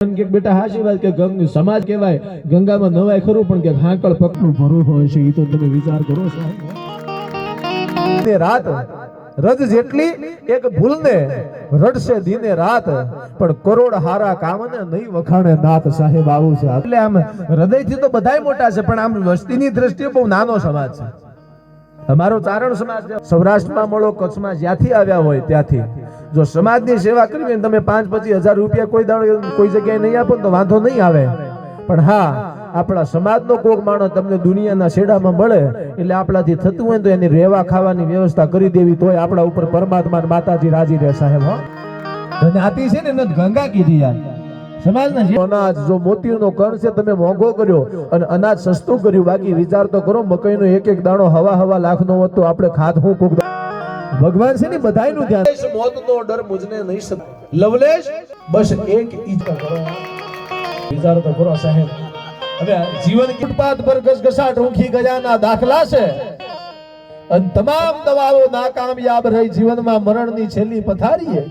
કે બેટા હાશી વાત કે ગંગ સમાજ કહેવાય, ગંગામાં નવાય ખરું પણ કે હાંકળ પકનું ભરું હોય છે, એ તો તમે વિચાર કરો સાહેબ. રાત રજ જેટલી એક ભૂલને રડશે દિને રાત, પણ કરોડ હારા કામને નહીં વખાણે નાત સાહેબ. આવું છે. એટલે આમ હૃદયથી તો બધાય મોટા છે, પણ આમ વસ્તીની દ્રષ્ટિએ બહુ નાનો સમાજ છે. અમારો ચારણ સમાજ સૌરાષ્ટ્રમાં મળો, કચ્છમાં જ્યાંથી આવ્યા હોય ત્યાંથી જો સમાજની સેવા કરવી તમે 5-25 હજાર રૂપિયા કોઈ દાડો કોઈ જગ્યાએ નહીં આપો તો વાંધો નહીં આવે, પણ હા આપણા સમાજનો કોક માણસ તમને દુનિયાના છેડામાં મળે એટલે આપણાથી થતું હોય તો એની રહેવા ખાવાની વ્યવસ્થા કરી દેવી, તોય આપણા ઉપર પરમાત્મા માતાજી રાજી રહે સાહેબ. જ્ઞાતિ છે ને ગંગા કીધી યાર. સમાજના અનાજ જો મોતીનો કણ છે તમે મોંઘો કર્યો અને અનાજ સસ્તું કર્યું, બાકી વિચાર તો કરો મકઈનો એક એક દાણો હવા લાખનો હોત તો આપણે ખાત હું કોક. ભગવાન છે ને બધાયનું ધ્યાન. મોતનો ડર મુજને નહીં સત લવલેશ બસ એક ઈચ્છા કરો. વિચાર તો કરો સાહેબ. હવે જીવન ફૂટપાથ પર ઘસઘસાટ ઊંઘી ગયાના દાખલા છે અને તમામ દવાઓ નાકામયાબ રહી જીવનમાં મરણની છેલ્લી પથારીએ.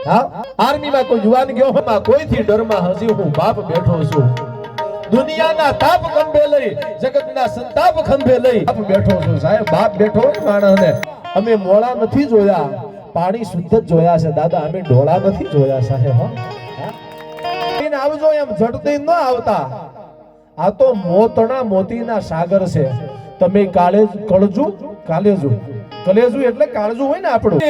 હા, આર્મીમાં કોઈ યુવાન ગયો હોય કોઈથી ડરમાં હજી હું બાપ બેઠો છું. દુનિયાના તાપ ખંભે લઈ જગતના સંતાપ ખંભે લઈ બાપ બેઠો છું સાહેબ. બાપ બેઠો હોય માણસને અમે મોળા નથી જોયા, પાણી શુદ્ધ જ જોયા છે દાદા, અમે ઢોળા નથી જોયા સાહેબ. આવજો એમ ઝડતી ન આવતા. આ તો મોતના મોતીના સાગર છે. તમે કળજુ કાલેજુ કલેજુ એટલે કાળજુ હોય ને આપણું.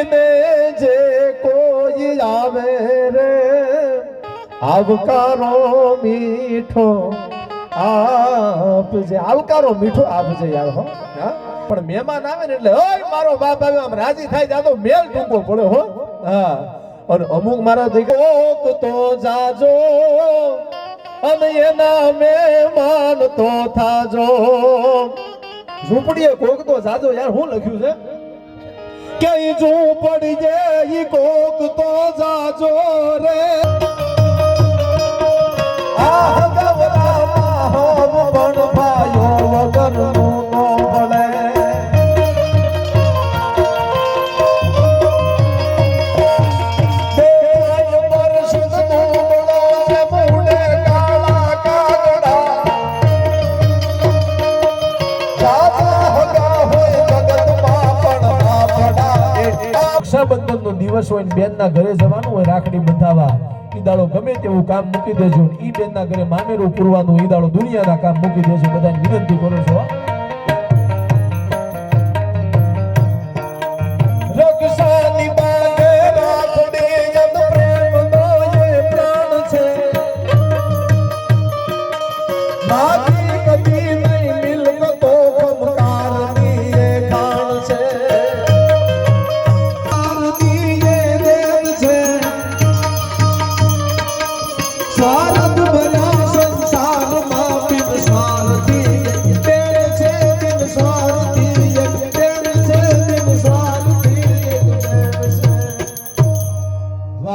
જે કોઈ આવે રે આવકારો મીઠો આપજે, આવકારો મીઠો આપજે યાર. હો પણ મહેમાન આવે ને એટલે ઓય મારો બાપ આવ્યો આમ રાજી થાય જાય તો મેલ ટૂંકો પડે. હો હા, અને અમુક મારા દીકરો તો જાજો અને એના મહેમાન તો થાજો. ઝૂંપડીએ કોક તો જાજો યાર. હું લખ્યું છે કે ઝૂંપડી જે ઈ કોક તો જાજો રે. આ ગવરામાં હોવ પણ ભાયો વગરનું નો ભલે. રક્ષાબંધન નો દિવસ હોય બેન ના ઘરે જવાનું હોય રાખડી બંધાવા, ઈ દાડો ગમે તેવું કામ મૂકી દેજો. ઈ બેન ના ઘરે મામેરું પૂરવાનું, ઈ દાડો દુનિયાના કામ મૂકી દેજો. બધાને વિનંતી કરું છું.